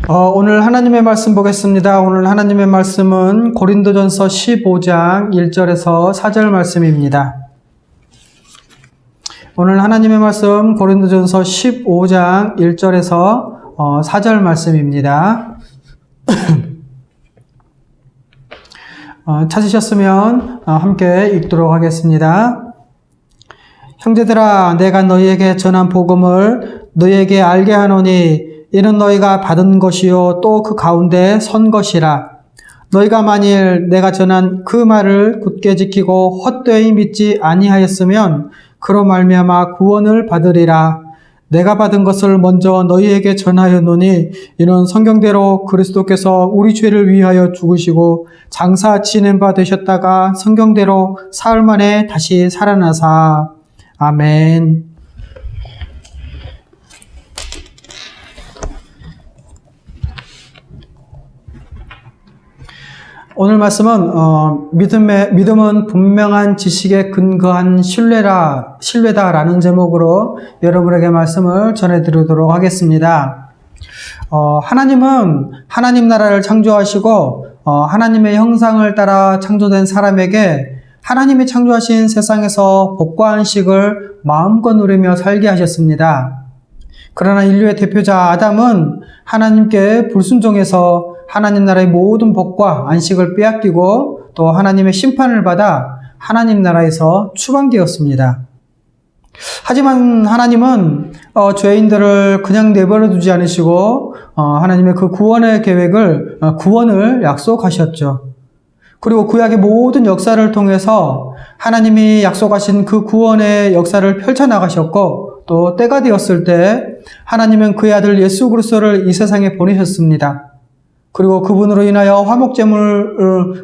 오늘 하나님의 말씀 보겠습니다. 오늘 하나님의 말씀은 고린도전서 15장 1절에서 4절 말씀입니다. 오늘 하나님의 말씀 고린도전서 15장 1절에서 4절 말씀입니다. 찾으셨으면 함께 읽도록 하겠습니다. 형제들아, 내가 너희에게 전한 복음을 너희에게 알게 하노니 이는 너희가 받은 것이요 또 그 가운데 선 것이라. 너희가 만일 내가 전한 그 말을 굳게 지키고 헛되이 믿지 아니하였으면 그로 말미암아 구원을 받으리라. 내가 받은 것을 먼저 너희에게 전하였노니 이는 성경대로 그리스도께서 우리 죄를 위하여 죽으시고 장사 지낸 바 되셨다가 성경대로 사흘 만에 다시 살아나사. 아멘. 오늘 말씀은 믿음은 분명한 지식에 근거한 신뢰다라는 제목으로 여러분에게 말씀을 전해드리도록 하겠습니다. 하나님은 하나님 나라를 창조하시고 하나님의 형상을 따라 창조된 사람에게 하나님이 창조하신 세상에서 복과 안식을 마음껏 누리며 살게 하셨습니다. 그러나 인류의 대표자 아담은 하나님께 불순종해서 하나님 나라의 모든 복과 안식을 빼앗기고 또 하나님의 심판을 받아 하나님 나라에서 추방되었습니다. 하지만 하나님은 죄인들을 그냥 내버려 두지 않으시고 하나님의 그 구원의 계획을 구원을 약속하셨죠. 그리고 구약의 모든 역사를 통해서 하나님이 약속하신 그 구원의 역사를 펼쳐나가셨고 또 때가 되었을 때 하나님은 그의 아들 예수 그리스도를 이 세상에 보내셨습니다. 그리고 그분으로 인하여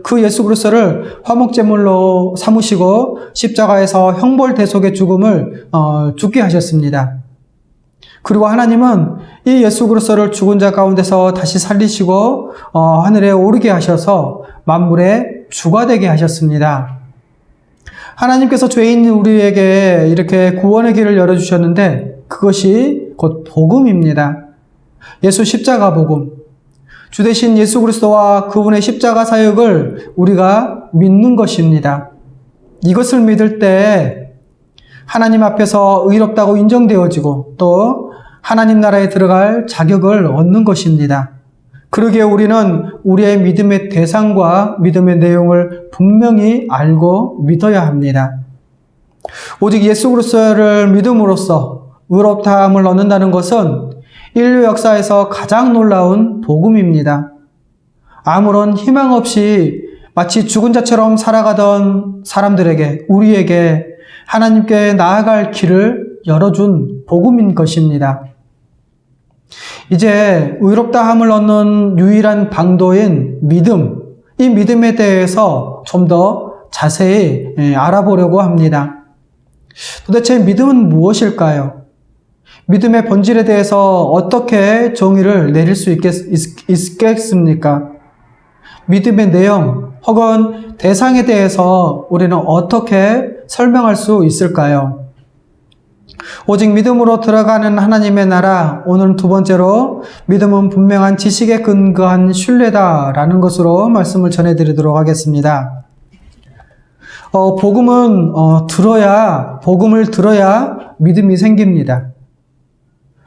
그 예수 그리스도를 화목제물로 삼으시고 십자가에서 형벌 대속의 죽음을 죽게 하셨습니다. 그리고 하나님은 이 예수 그리스도를 죽은 자 가운데서 다시 살리시고 하늘에 오르게 하셔서 만물의 주가 되게 하셨습니다. 하나님께서 죄인 우리에게 이렇게 구원의 길을 열어주셨는데 그것이 곧 복음입니다. 예수 십자가 복음. 주 대신 예수 그리스도와 그분의 십자가 사역을 우리가 믿는 것입니다. 이것을 믿을 때 하나님 앞에서 의롭다고 인정되어지고 또 하나님 나라에 들어갈 자격을 얻는 것입니다. 그러기에 우리는 우리의 믿음의 대상과 믿음의 내용을 분명히 알고 믿어야 합니다. 오직 예수 그리스도를 믿음으로써 의롭다함을 얻는다는 것은 인류 역사에서 가장 놀라운 복음입니다. 아무런 희망 없이 마치 죽은 자처럼 살아가던 사람들에게, 우리에게 하나님께 나아갈 길을 열어준 복음인 것입니다. 이제 의롭다함을 얻는 유일한 방도인 믿음, 이 믿음에 대해서 좀 더 자세히 알아보려고 합니다. 도대체 믿음은 무엇일까요? 믿음의 본질에 대해서 어떻게 정의를 내릴 수 있겠습니까? 믿음의 내용 혹은 대상에 대해서 우리는 어떻게 설명할 수 있을까요? 오직 믿음으로 들어가는 하나님의 나라, 오늘 두 번째로 믿음은 분명한 지식에 근거한 신뢰다라는 것으로 말씀을 전해드리도록 하겠습니다. 복음을 들어야 믿음이 생깁니다.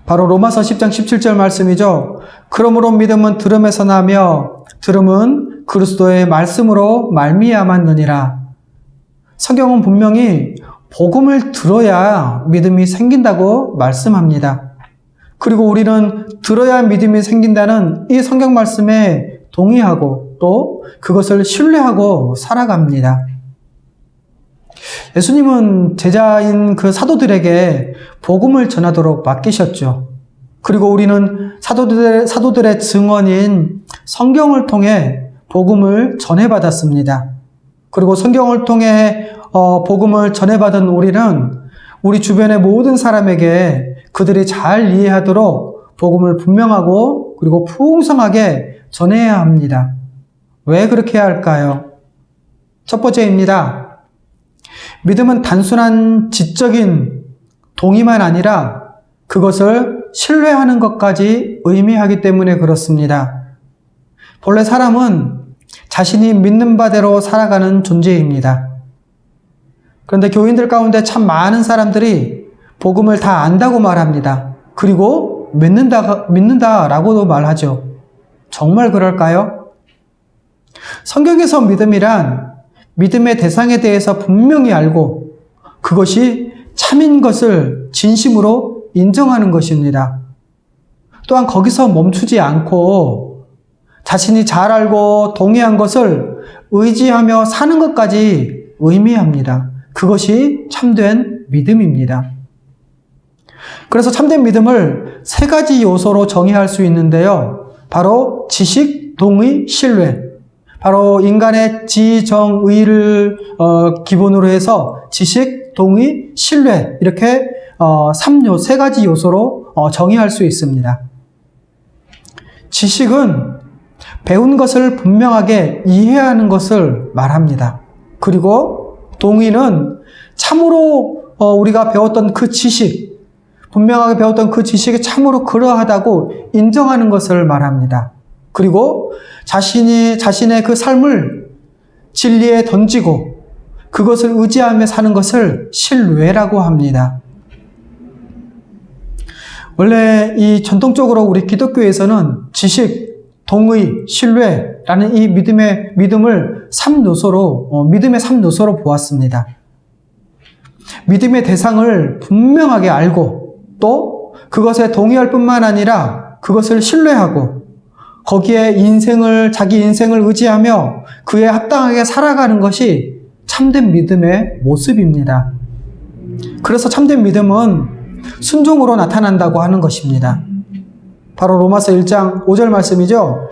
바로 로마서 10장 17절 말씀이죠. 그러므로 믿음은 들음에서 나며 들음은 그리스도의 말씀으로 말미암았느니라. 성경은 분명히 복음을 들어야 믿음이 생긴다고 말씀합니다. 그리고 우리는 들어야 믿음이 생긴다는 이 성경 말씀에 동의하고 또 그것을 신뢰하고 살아갑니다. 예수님은 제자인 그 사도들에게 복음을 전하도록 맡기셨죠. 그리고 우리는 사도들의 증언인 성경을 통해 복음을 전해받았습니다. 그리고 성경을 통해 복음을 전해받은 우리는 우리 주변의 모든 사람에게 그들이 잘 이해하도록 복음을 분명하고 그리고 풍성하게 전해야 합니다. 왜 그렇게 해야 할까요? 첫 번째입니다. 믿음은 단순한 지적인 동의만 아니라 그것을 신뢰하는 것까지 의미하기 때문에 그렇습니다. 본래 사람은 자신이 믿는 바대로 살아가는 존재입니다. 그런데 교인들 가운데 참 많은 사람들이 복음을 다 안다고 말합니다. 그리고 믿는다라고도 말하죠. 정말 그럴까요? 성경에서 믿음이란 믿음의 대상에 대해서 분명히 알고 그것이 참인 것을 진심으로 인정하는 것입니다. 또한 거기서 멈추지 않고 자신이 잘 알고 동의한 것을 의지하며 사는 것까지 의미합니다. 그것이 참된 믿음입니다. 그래서 참된 믿음을 세 가지 요소로 정의할 수 있는데요. 바로 지식, 동의, 신뢰. 바로 인간의 지, 정, 의를 기본으로 해서 지식, 동의, 신뢰 이렇게 세 가지 요소로 정의할 수 있습니다. 지식은 배운 것을 분명하게 이해하는 것을 말합니다. 그리고 동의는 참으로 우리가 배웠던 그 지식, 분명하게 배웠던 그 지식이 참으로 그러하다고 인정하는 것을 말합니다. 그리고 자신의 그 삶을 진리에 던지고 그것을 의지하며 사는 것을 신뢰라고 합니다. 원래 이 전통적으로 우리 기독교에서는 지식, 동의, 신뢰라는 이 믿음을 믿음의 3요소로 보았습니다. 믿음의 대상을 분명하게 알고 또 그것에 동의할 뿐만 아니라 그것을 신뢰하고 거기에 자기 인생을 의지하며 그에 합당하게 살아가는 것이 참된 믿음의 모습입니다. 그래서 참된 믿음은 순종으로 나타난다고 하는 것입니다. 바로 로마서 1장 5절 말씀이죠.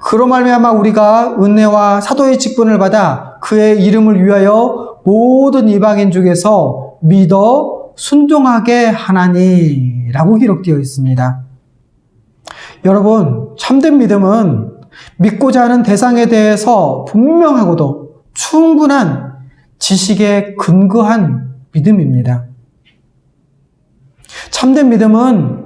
그로 말미암아 우리가 은혜와 사도의 직분을 받아 그의 이름을 위하여 모든 이방인 중에서 믿어 순종하게 하나니 라고 기록되어 있습니다. 여러분, 참된 믿음은 믿고자 하는 대상에 대해서 분명하고도 충분한 지식에 근거한 믿음입니다. 참된 믿음은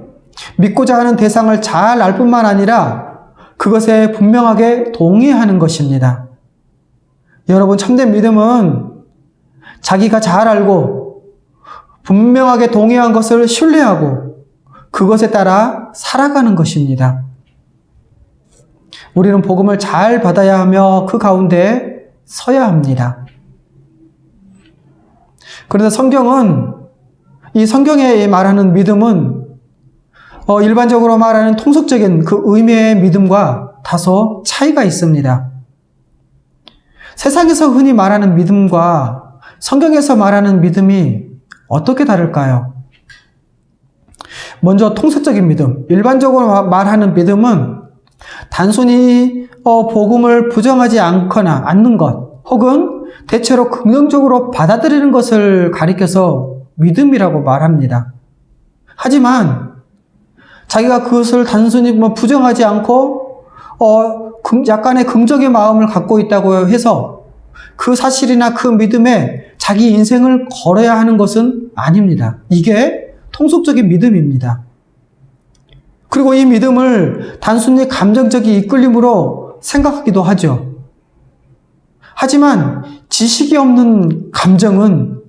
믿고자 하는 대상을 잘 알 뿐만 아니라 그것에 분명하게 동의하는 것입니다. 여러분, 참된 믿음은 자기가 잘 알고 분명하게 동의한 것을 신뢰하고 그것에 따라 살아가는 것입니다. 우리는 복음을 잘 받아야 하며 그 가운데 서야 합니다. 그런데 이 성경에 말하는 믿음은 일반적으로 말하는 통속적인 그 의미의 믿음과 다소 차이가 있습니다. 세상에서 흔히 말하는 믿음과 성경에서 말하는 믿음이 어떻게 다를까요? 먼저 통속적인 믿음, 일반적으로 말하는 믿음은 단순히 복음을 부정하지 않는 것 혹은 대체로 긍정적으로 받아들이는 것을 가리켜서 믿음이라고 말합니다. 하지만 자기가 그것을 단순히 부정하지 않고 약간의 긍정의 마음을 갖고 있다고 해서 그 사실이나 그 믿음에 자기 인생을 걸어야 하는 것은 아닙니다. 이게 통속적인 믿음입니다. 그리고 이 믿음을 단순히 감정적인 이끌림으로 생각하기도 하죠. 하지만 지식이 없는 감정은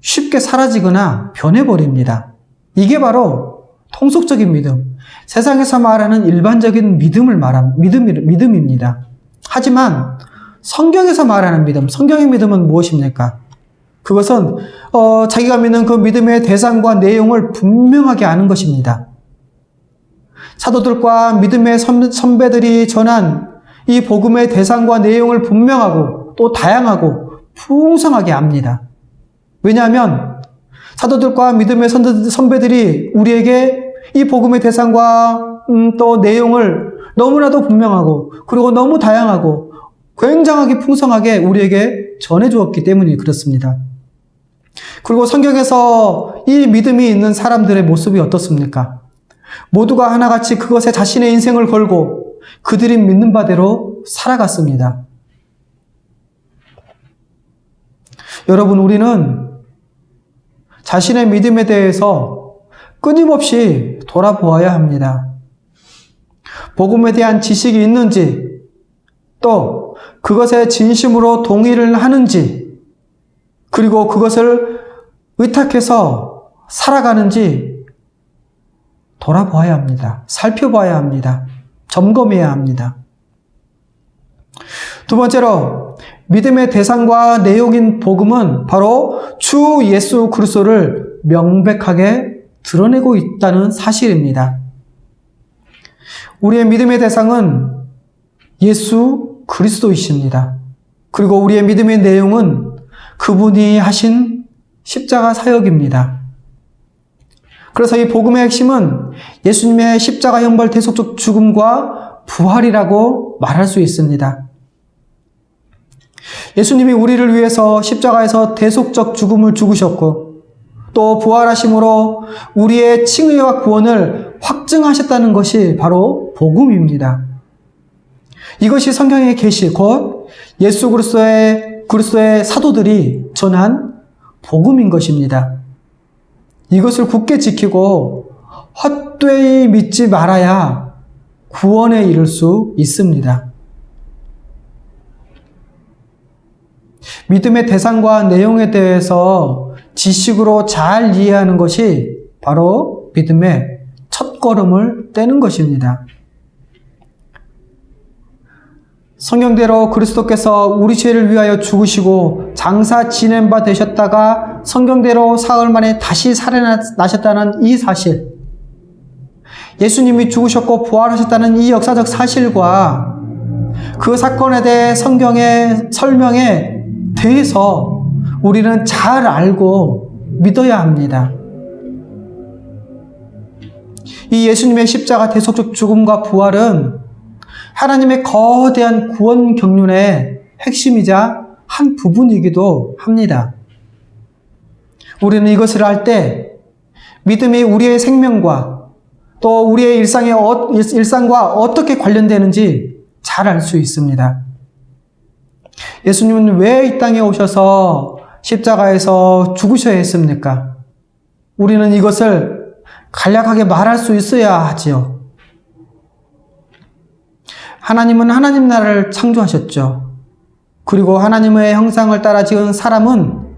쉽게 사라지거나 변해버립니다. 이게 바로 통속적인 믿음, 세상에서 말하는 일반적인 믿음입니다. 하지만 성경에서 말하는 믿음, 성경의 믿음은 무엇입니까? 그것은 자기가 믿는 그 믿음의 대상과 내용을 분명하게 아는 것입니다. 사도들과 믿음의 선배들이 전한 이 복음의 대상과 내용을 분명하고 또 다양하고 풍성하게 압니다. 왜냐하면 사도들과 믿음의 선배들이 우리에게 이 복음의 대상과 또 내용을 너무나도 분명하고 그리고 너무 다양하고 굉장하게 풍성하게 우리에게 전해주었기 때문에 그렇습니다. 그리고 성경에서 이 믿음이 있는 사람들의 모습이 어떻습니까? 모두가 하나같이 그것에 자신의 인생을 걸고 그들이 믿는 바대로 살아갔습니다. 여러분, 우리는 자신의 믿음에 대해서 끊임없이 돌아보아야 합니다. 복음에 대한 지식이 있는지, 또 그것에 진심으로 동의를 하는지, 그리고 그것을 의탁해서 살아가는지 돌아보아야 합니다. 살펴봐야 합니다. 점검해야 합니다. 두 번째로 믿음의 대상과 내용인 복음은 바로 주 예수 그리스도를 명백하게 드러내고 있다는 사실입니다. 우리의 믿음의 대상은 예수 그리스도이십니다. 그리고 우리의 믿음의 내용은 그분이 하신 십자가 사역입니다. 그래서 이 복음의 핵심은 예수님의 십자가 형벌 대속적 죽음과 부활이라고 말할 수 있습니다. 예수님이 우리를 위해서 십자가에서 대속적 죽음을 죽으셨고 또 부활하심으로 우리의 칭의와 구원을 확증하셨다는 것이 바로 복음입니다. 이것이 성경의 계시, 곧 예수 그리스도의 사도들이 전한 복음인 것입니다. 이것을 굳게 지키고 헛되이 믿지 말아야 구원에 이를 수 있습니다. 믿음의 대상과 내용에 대해서 지식으로 잘 이해하는 것이 바로 믿음의 첫걸음을 떼는 것입니다. 성경대로 그리스도께서 우리 죄를 위하여 죽으시고 장사 지낸 바 되셨다가 성경대로 사흘 만에 다시 살아나셨다는 이 사실, 예수님이 죽으셨고 부활하셨다는 이 역사적 사실과 그 사건에 대해 성경의 설명에 대해서 우리는 잘 알고 믿어야 합니다. 이 예수님의 십자가 대속적 죽음과 부활은 하나님의 거대한 구원 경륜의 핵심이자 한 부분이기도 합니다. 우리는 이것을 알 때 믿음이 우리의 생명과 또 우리의 일상과 어떻게 관련되는지 잘 알 수 있습니다. 예수님은 왜 이 땅에 오셔서 십자가에서 죽으셔야 했습니까? 우리는 이것을 간략하게 말할 수 있어야 하지요. 하나님은 하나님 나라를 창조하셨죠. 그리고 하나님의 형상을 따라 지은 사람은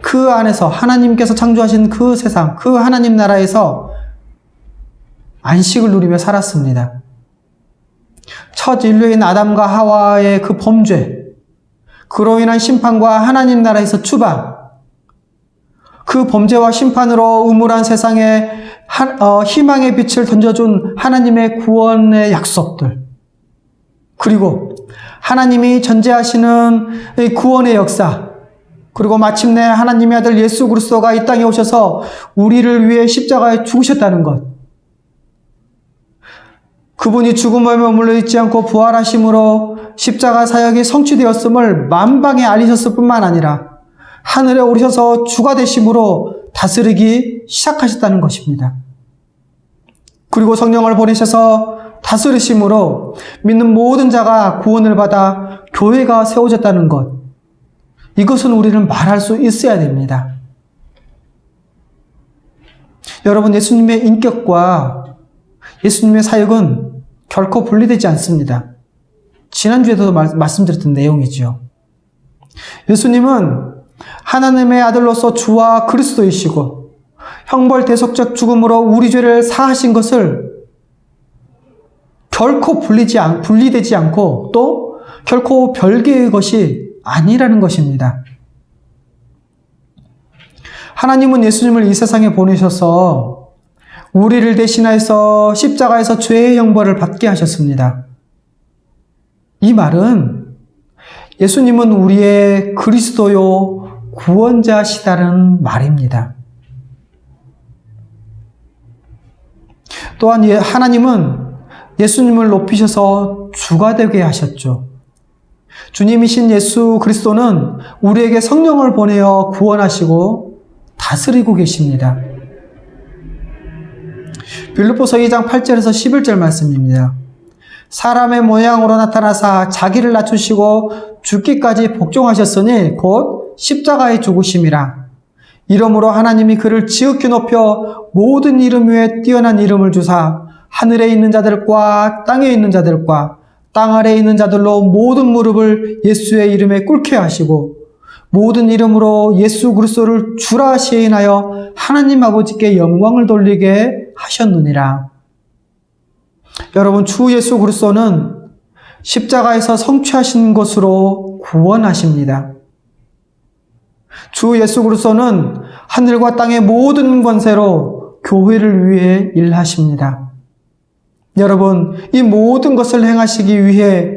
그 안에서 하나님께서 창조하신 그 세상, 그 하나님 나라에서 안식을 누리며 살았습니다. 첫 인류인 아담과 하와의 그 범죄, 그로 인한 심판과 하나님 나라에서 추방, 그 범죄와 심판으로 음울한 세상에 희망의 빛을 던져준 하나님의 구원의 약속들, 그리고 하나님이 전제하시는 구원의 역사, 그리고 마침내 하나님의 아들 예수 그리스도가 이 땅에 오셔서 우리를 위해 십자가에 죽으셨다는 것, 그분이 죽음에 머물러 있지 않고 부활하심으로 십자가 사역이 성취되었음을 만방에 알리셨을 뿐만 아니라 하늘에 오르셔서 주가 되심으로 다스리기 시작하셨다는 것입니다. 그리고 성령을 보내셔서 다스리심으로 믿는 모든 자가 구원을 받아 교회가 세워졌다는 것, 이것은 우리는 말할 수 있어야 됩니다. 여러분, 예수님의 인격과 예수님의 사역은 결코 분리되지 않습니다. 지난주에도 말씀드렸던 내용이지요. 예수님은 하나님의 아들로서 주와 그리스도이시고 형벌 대속적 죽음으로 우리 죄를 사하신 것을 결코 분리되지 않고 또 결코 별개의 것이 아니라는 것입니다. 하나님은 예수님을 이 세상에 보내셔서 우리를 대신해서 십자가에서 죄의 형벌을 받게 하셨습니다. 이 말은 예수님은 우리의 그리스도요 구원자시다는 말입니다. 또한 하나님은 예수님을 높이셔서 주가 되게 하셨죠. 주님이신 예수 그리스도는 우리에게 성령을 보내어 구원하시고 다스리고 계십니다. 빌립보서 2장 8절에서 11절 말씀입니다. 사람의 모양으로 나타나사 자기를 낮추시고 죽기까지 복종하셨으니 곧 십자가의 죽으심이라. 이러므로 하나님이 그를 지극히 높여 모든 이름 위에 뛰어난 이름을 주사 하늘에 있는 자들과 땅에 있는 자들과 땅 아래에 있는 자들로 모든 무릎을 예수의 이름에 꿇게 하시고 모든 이름으로 예수 그리스도를 주라 시인하여 하나님 아버지께 영광을 돌리게 하셨느니라. 여러분, 주 예수 그리스도는 십자가에서 성취하신 것으로 구원하십니다. 주 예수 그리스도는 하늘과 땅의 모든 권세로 교회를 위해 일하십니다. 여러분, 이 모든 것을 행하시기 위해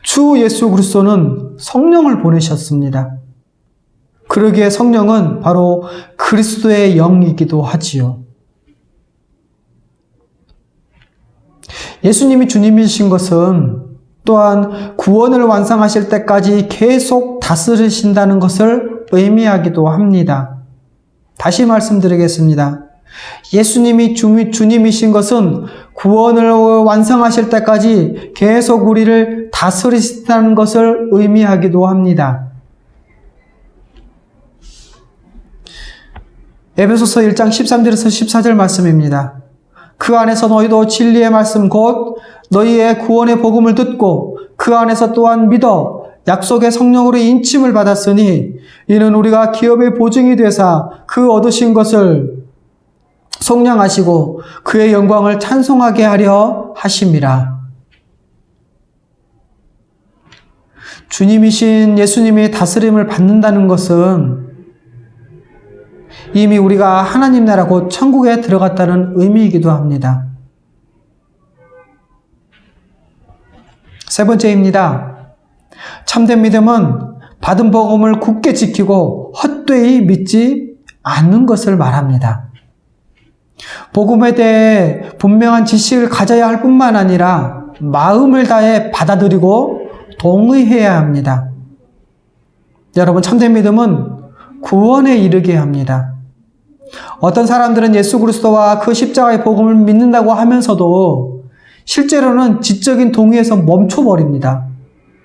주 예수 그리스도는 성령을 보내셨습니다. 그러기에 성령은 바로 그리스도의 영이기도 하지요. 예수님이 주님이신 것은 또한 구원을 완성하실 때까지 계속 다스리신다는 것을 의미하기도 합니다. 다시 말씀드리겠습니다. 예수님이 주님이신 것은 구원을 완성하실 때까지 계속 우리를 다스리신다는 것을 의미하기도 합니다. 에베소서 1장 13절에서 14절 말씀입니다. 그 안에서 너희도 진리의 말씀 곧 너희의 구원의 복음을 듣고 그 안에서 또한 믿어 약속의 성령으로 인침을 받았으니 이는 우리가 기업의 보증이 되사 그 얻으신 것을 속량하시고 그의 영광을 찬송하게 하려 하심이라. 주님이신 예수님이 다스림을 받는다는 것은 이미 우리가 하나님 나라 곧 천국에 들어갔다는 의미이기도 합니다. 세 번째입니다. 참된 믿음은 받은 복음을 굳게 지키고 헛되이 믿지 않는 것을 말합니다. 복음에 대해 분명한 지식을 가져야 할 뿐만 아니라 마음을 다해 받아들이고 동의해야 합니다. 여러분, 참된 믿음은 구원에 이르게 합니다. 어떤 사람들은 예수 그리스도와 그 십자가의 복음을 믿는다고 하면서도 실제로는 지적인 동의에서 멈춰버립니다.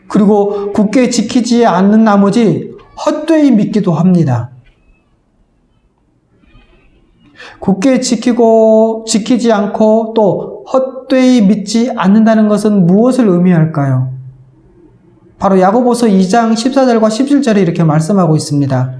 그리고 굳게 지키지 않는 나머지 헛되이 믿기도 합니다. 굳게 지키지 않고 또 헛되이 믿지 않는다는 것은 무엇을 의미할까요? 바로 야고보서 2장 14절과 17절에 이렇게 말씀하고 있습니다.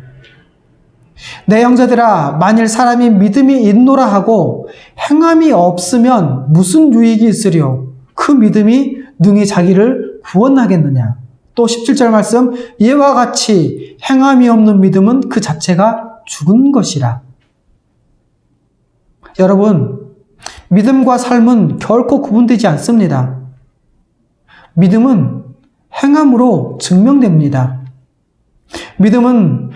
내 형제들아, 만일 사람이 믿음이 있노라 하고 행함이 없으면 무슨 유익이 있으리요? 그 믿음이 능히 자기를 구원하겠느냐? 또 17절 말씀, 이와 같이 행함이 없는 믿음은 그 자체가 죽은 것이라. 여러분, 믿음과 삶은 결코 구분되지 않습니다. 믿음은 행함으로 증명됩니다. 믿음은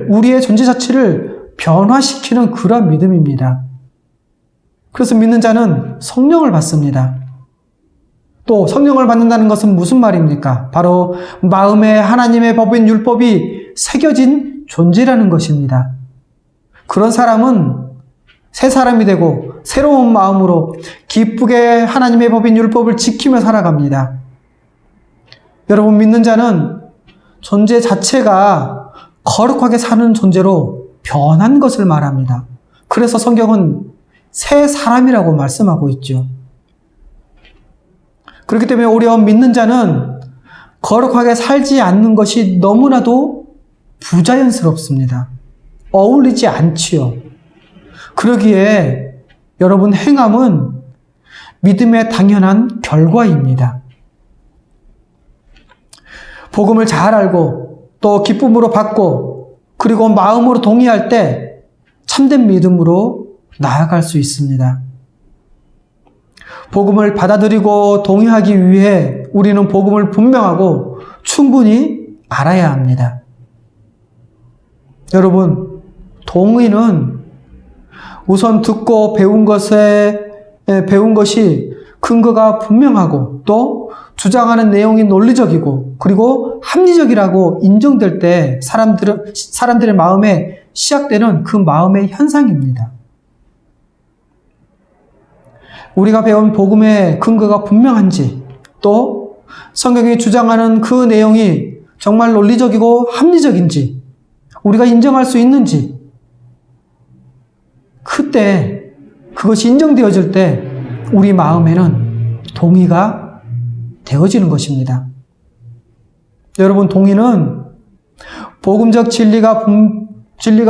우리의 존재 자체를 변화시키는 그런 믿음입니다. 그래서 믿는 자는 성령을 받습니다. 또 성령을 받는다는 것은 무슨 말입니까? 바로 마음에 하나님의 법인 율법이 새겨진 존재라는 것입니다. 그런 사람은 새 사람이 되고 새로운 마음으로 기쁘게 하나님의 법인 율법을 지키며 살아갑니다. 여러분, 믿는 자는 존재 자체가 거룩하게 사는 존재로 변한 것을 말합니다. 그래서 성경은 새 사람이라고 말씀하고 있죠. 그렇기 때문에 오히려 믿는 자는 거룩하게 살지 않는 것이 너무나도 부자연스럽습니다. 어울리지 않지요. 그러기에 여러분, 행함은 믿음의 당연한 결과입니다. 복음을 잘 알고 또 기쁨으로 받고 그리고 마음으로 동의할 때 참된 믿음으로 나아갈 수 있습니다. 복음을 받아들이고 동의하기 위해 우리는 복음을 분명하고 충분히 알아야 합니다. 여러분, 동의는 우선 듣고 배운 것이 근거가 분명하고 또 주장하는 내용이 논리적이고 그리고 합리적이라고 인정될 때 사람들의 마음에 시작되는 그 마음의 현상입니다. 우리가 배운 복음의 근거가 분명한지 또 성경이 주장하는 그 내용이 정말 논리적이고 합리적인지 우리가 인정할 수 있는지, 그때 그것이 인정되어질 때 우리 마음에는 동의가 되어지는 것입니다. 여러분, 동의는 복음적 진리가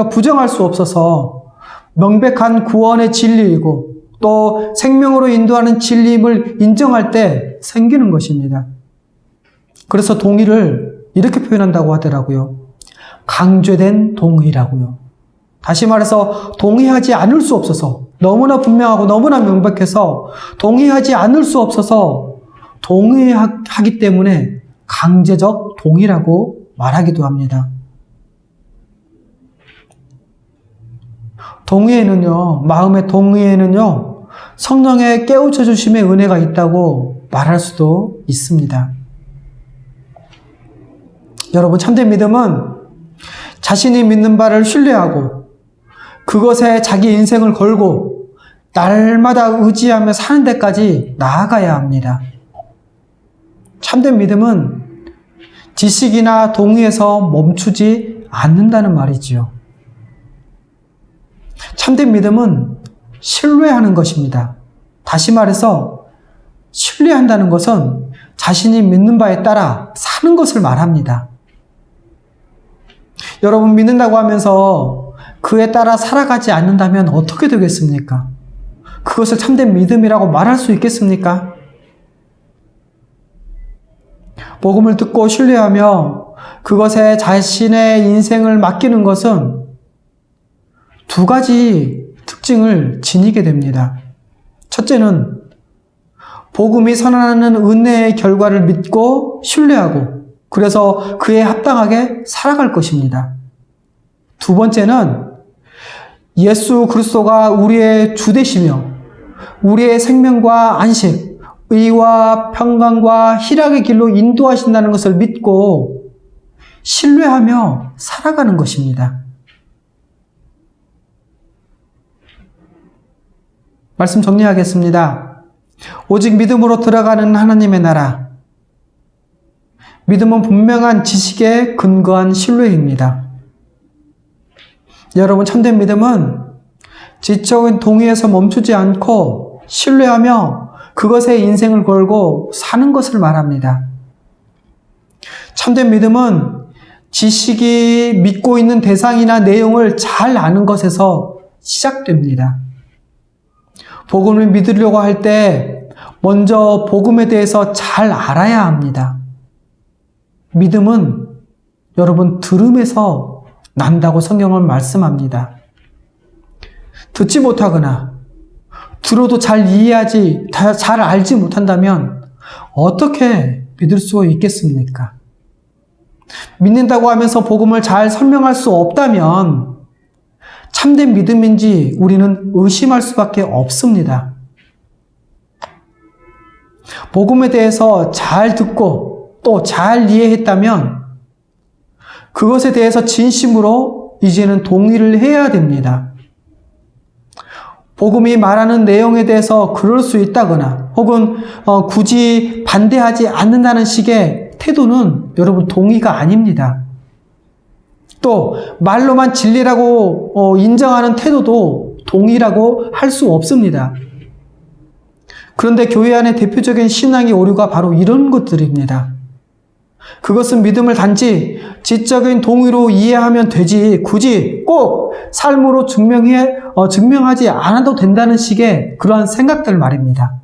부정할 수 없어서 명백한 구원의 진리이고 또 생명으로 인도하는 진리임을 인정할 때 생기는 것입니다. 그래서 동의를 이렇게 표현한다고 하더라고요. 강제된 동의라고요. 다시 말해서 동의하지 않을 수 없어서, 너무나 분명하고 너무나 명백해서 동의하지 않을 수 없어서 동의하기 때문에 강제적 동의라고 말하기도 합니다. 동의에는요, 마음의 동의에는요, 성령의 깨우쳐 주심의 은혜가 있다고 말할 수도 있습니다. 여러분, 참된 믿음은 자신이 믿는 바를 신뢰하고 그것에 자기 인생을 걸고 날마다 의지하며 사는 데까지 나아가야 합니다. 참된 믿음은 지식이나 동의에서 멈추지 않는다는 말이지요. 참된 믿음은 신뢰하는 것입니다. 다시 말해서 신뢰한다는 것은 자신이 믿는 바에 따라 사는 것을 말합니다. 여러분, 믿는다고 하면서 그에 따라 살아가지 않는다면 어떻게 되겠습니까? 그것을 참된 믿음이라고 말할 수 있겠습니까? 복음을 듣고 신뢰하며 그것에 자신의 인생을 맡기는 것은 두 가지 특징을 지니게 됩니다. 첫째는 복음이 선언하는 은혜의 결과를 믿고 신뢰하고 그래서 그에 합당하게 살아갈 것입니다. 두 번째는 예수 그리스도가 우리의 주 되시며 우리의 생명과 안식, 의와 평강과 희락의 길로 인도하신다는 것을 믿고 신뢰하며 살아가는 것입니다. 말씀 정리하겠습니다. 오직 믿음으로 들어가는 하나님의 나라. 믿음은 분명한 지식에 근거한 신뢰입니다. 여러분, 참된 믿음은 지적인 동의에서 멈추지 않고 신뢰하며 그것에 인생을 걸고 사는 것을 말합니다. 참된 믿음은 지식이 믿고 있는 대상이나 내용을 잘 아는 것에서 시작됩니다. 복음을 믿으려고 할 때 먼저 복음에 대해서 잘 알아야 합니다. 믿음은 여러분 들음에서 난다고 성경은 말씀합니다. 듣지 못하거나 들어도 잘 이해하지, 잘 알지 못한다면 어떻게 믿을 수 있겠습니까? 믿는다고 하면서 복음을 잘 설명할 수 없다면 참된 믿음인지 우리는 의심할 수밖에 없습니다. 복음에 대해서 잘 듣고 또 잘 이해했다면 그것에 대해서 진심으로 이제는 동의를 해야 됩니다. 복음이 말하는 내용에 대해서 그럴 수 있다거나 혹은 굳이 반대하지 않는다는 식의 태도는 여러분 동의가 아닙니다. 또 말로만 진리라고 인정하는 태도도 동의라고 할 수 없습니다. 그런데 교회 안의 대표적인 신앙의 오류가 바로 이런 것들입니다. 그것은 믿음을 단지 지적인 동의로 이해하면 되지 굳이 꼭 삶으로 증명하지 않아도 된다는 식의 그러한 생각들 말입니다.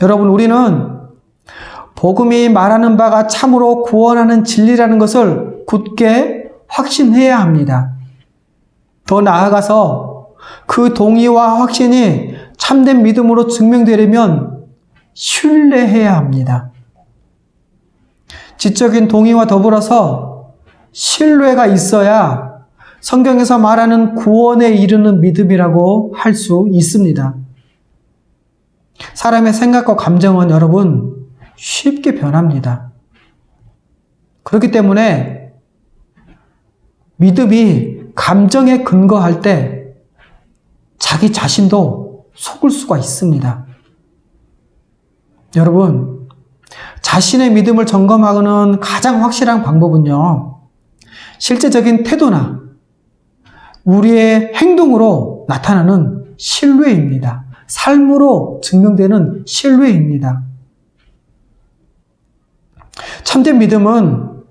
여러분, 우리는 복음이 말하는 바가 참으로 구원하는 진리라는 것을 굳게 확신해야 합니다. 더 나아가서 그 동의와 확신이 참된 믿음으로 증명되려면 신뢰해야 합니다. 지적인 동의와 더불어서 신뢰가 있어야 성경에서 말하는 구원에 이르는 믿음이라고 할 수 있습니다. 사람의 생각과 감정은 여러분 쉽게 변합니다. 그렇기 때문에 믿음이 감정에 근거할 때 자기 자신도 속을 수가 있습니다. 여러분, 자신의 믿음을 점검하는 가장 확실한 방법은요, 실제적인 태도나 우리의 행동으로 나타나는 신뢰입니다. 삶으로 증명되는 신뢰입니다. 참된 믿음은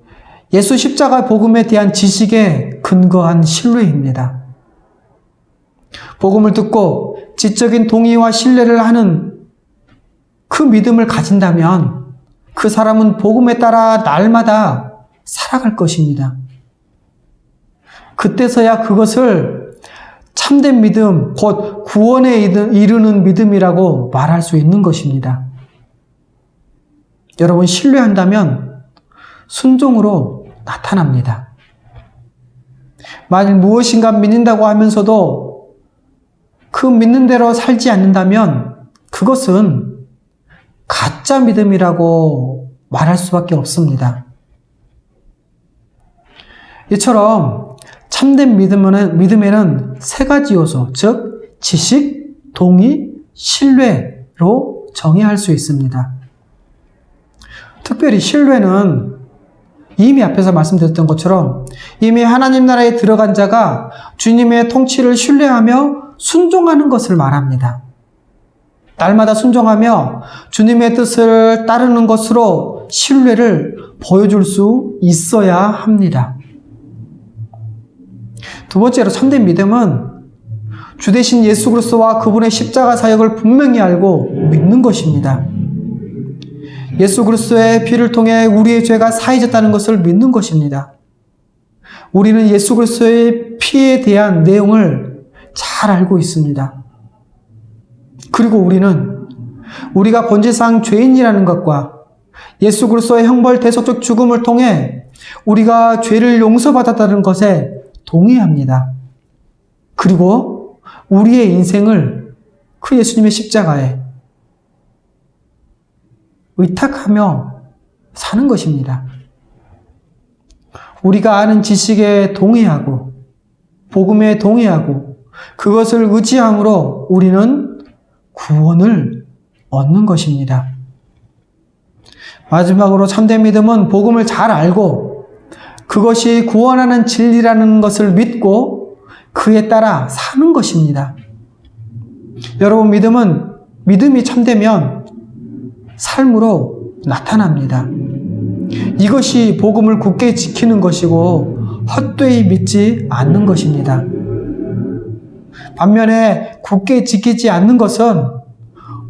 예수 십자가 복음에 대한 지식에 근거한 신뢰입니다. 복음을 듣고 지적인 동의와 신뢰를 하는 그 믿음을 가진다면 그 사람은 복음에 따라 날마다 살아갈 것입니다. 그때서야 그것을 참된 믿음, 곧 구원에 이르는 믿음이라고 말할 수 있는 것입니다. 여러분, 신뢰한다면 순종으로 나타납니다. 만일 무엇인가 믿는다고 하면서도 그 믿는 대로 살지 않는다면 그것은 가짜 믿음이라고 말할 수밖에 없습니다. 이처럼 참된 믿음에는 세 가지 요소, 즉 지식, 동의, 신뢰로 정의할 수 있습니다. 특별히 신뢰는 이미 앞에서 말씀드렸던 것처럼 이미 하나님 나라에 들어간 자가 주님의 통치를 신뢰하며 순종하는 것을 말합니다. 날마다 순종하며 주님의 뜻을 따르는 것으로 신뢰를 보여줄 수 있어야 합니다. 두 번째로 참된 믿음은 주 대신 예수 그리스도와 그분의 십자가 사역을 분명히 알고 믿는 것입니다. 예수 그리스도의 피를 통해 우리의 죄가 사해졌다는 것을 믿는 것입니다. 우리는 예수 그리스도의 피에 대한 내용을 잘 알고 있습니다. 그리고 우리는 우리가 본질상 죄인이라는 것과 예수 그리스도의 형벌 대속적 죽음을 통해 우리가 죄를 용서받았다는 것에 동의합니다. 그리고 우리의 인생을 그 예수님의 십자가에 의탁하며 사는 것입니다. 우리가 아는 지식에 동의하고 복음에 동의하고 그것을 의지함으로 우리는 구원을 얻는 것입니다. 마지막으로 참된 믿음은 복음을 잘 알고 그것이 구원하는 진리라는 것을 믿고 그에 따라 사는 것입니다. 여러분, 믿음이 참되면 삶으로 나타납니다. 이것이 복음을 굳게 지키는 것이고 헛되이 믿지 않는 것입니다. 반면에 굳게 지키지 않는 것은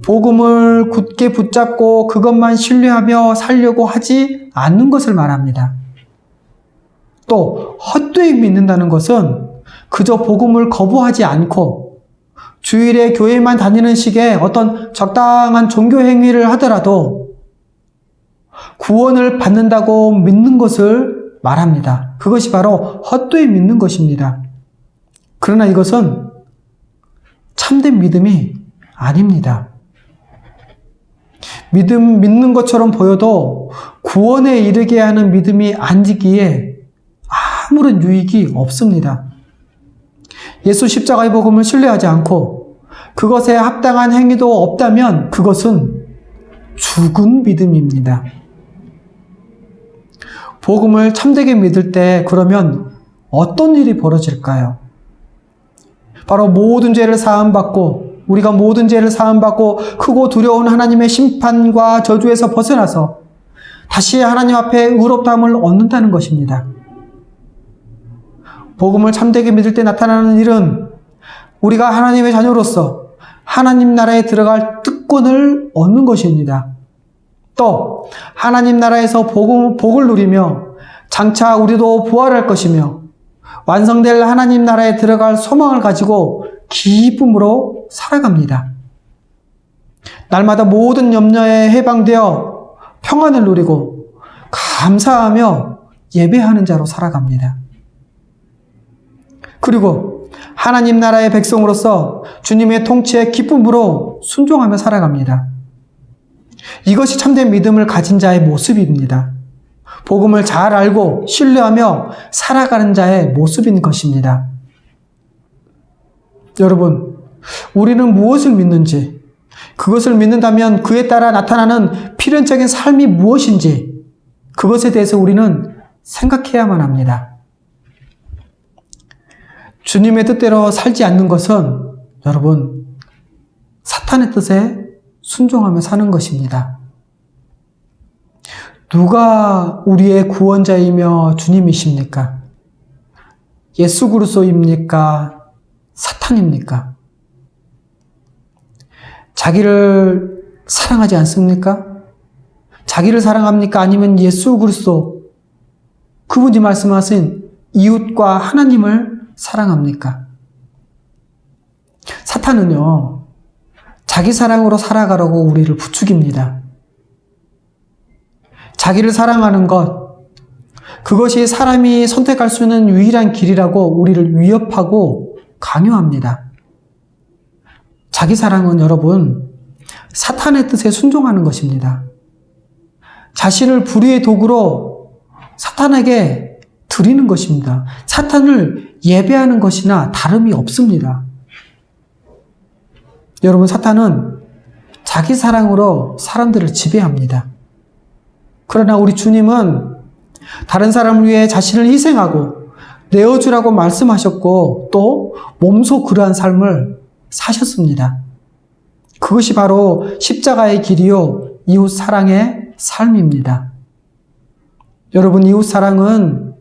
복음을 굳게 붙잡고 그것만 신뢰하며 살려고 하지 않는 것을 말합니다. 또 헛되이 믿는다는 것은 그저 복음을 거부하지 않고 주일에 교회만 다니는 식의 어떤 적당한 종교 행위를 하더라도 구원을 받는다고 믿는 것을 말합니다. 그것이 바로 헛되이 믿는 것입니다. 그러나 이것은 참된 믿음이 아닙니다. 믿는 것처럼 보여도 구원에 이르게 하는 믿음이 아니기에 아무런 유익이 없습니다. 예수 십자가의 복음을 신뢰하지 않고 그것에 합당한 행위도 없다면 그것은 죽은 믿음입니다. 복음을 참되게 믿을 때 그러면 어떤 일이 벌어질까요? 바로 모든 죄를 사함받고 우리가 모든 죄를 사함받고 크고 두려운 하나님의 심판과 저주에서 벗어나서 다시 하나님 앞에 의롭다함을 얻는다는 것입니다. 복음을 참되게 믿을 때 나타나는 일은 우리가 하나님의 자녀로서 하나님 나라에 들어갈 특권을 얻는 것입니다. 또 하나님 나라에서 복을 누리며 장차 우리도 부활할 것이며 완성될 하나님 나라에 들어갈 소망을 가지고 기쁨으로 살아갑니다. 날마다 모든 염려에 해방되어 평안을 누리고 감사하며 예배하는 자로 살아갑니다. 그리고 하나님 나라의 백성으로서 주님의 통치에 기쁨으로 순종하며 살아갑니다. 이것이 참된 믿음을 가진 자의 모습입니다. 복음을 잘 알고 신뢰하며 살아가는 자의 모습인 것입니다. 여러분, 우리는 무엇을 믿는지, 그것을 믿는다면 그에 따라 나타나는 필연적인 삶이 무엇인지 그것에 대해서 우리는 생각해야만 합니다. 주님의 뜻대로 살지 않는 것은 여러분 사탄의 뜻에 순종하며 사는 것입니다. 누가 우리의 구원자이며 주님이십니까? 예수 그리스도입니까? 사탄입니까? 자기를 사랑하지 않습니까? 자기를 사랑합니까? 아니면 예수 그리스도 그분이 말씀하신 이웃과 하나님을 사랑합니까? 사탄은요, 자기 사랑으로 살아가라고 우리를 부추깁니다. 자기를 사랑하는 것, 그것이 사람이 선택할 수 있는 유일한 길이라고 우리를 위협하고 강요합니다. 자기 사랑은 여러분, 사탄의 뜻에 순종하는 것입니다. 자신을 불의의 도구로 사탄에게 드리는 것입니다. 사탄을 예배하는 것이나 다름이 없습니다. 여러분, 사탄은 자기 사랑으로 사람들을 지배합니다. 그러나 우리 주님은 다른 사람을 위해 자신을 희생하고 내어주라고 말씀하셨고 또 몸소 그러한 삶을 사셨습니다. 그것이 바로 십자가의 길이요 이웃 사랑의 삶입니다. 여러분, 이웃 사랑은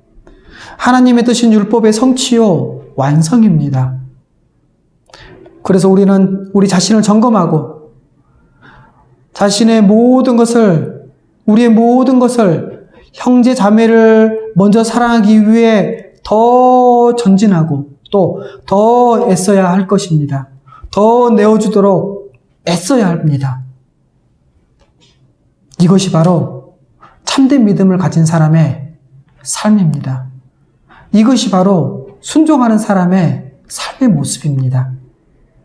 하나님의 뜻인 율법의 성취요 완성입니다. 그래서 우리는 우리 자신을 점검하고 자신의 모든 것을, 우리의 모든 것을 형제 자매를 먼저 사랑하기 위해 더 전진하고 또 더 애써야 할 것입니다. 더 내어주도록 애써야 합니다. 이것이 바로 참된 믿음을 가진 사람의 삶입니다. 이것이 바로 순종하는 사람의 삶의 모습입니다.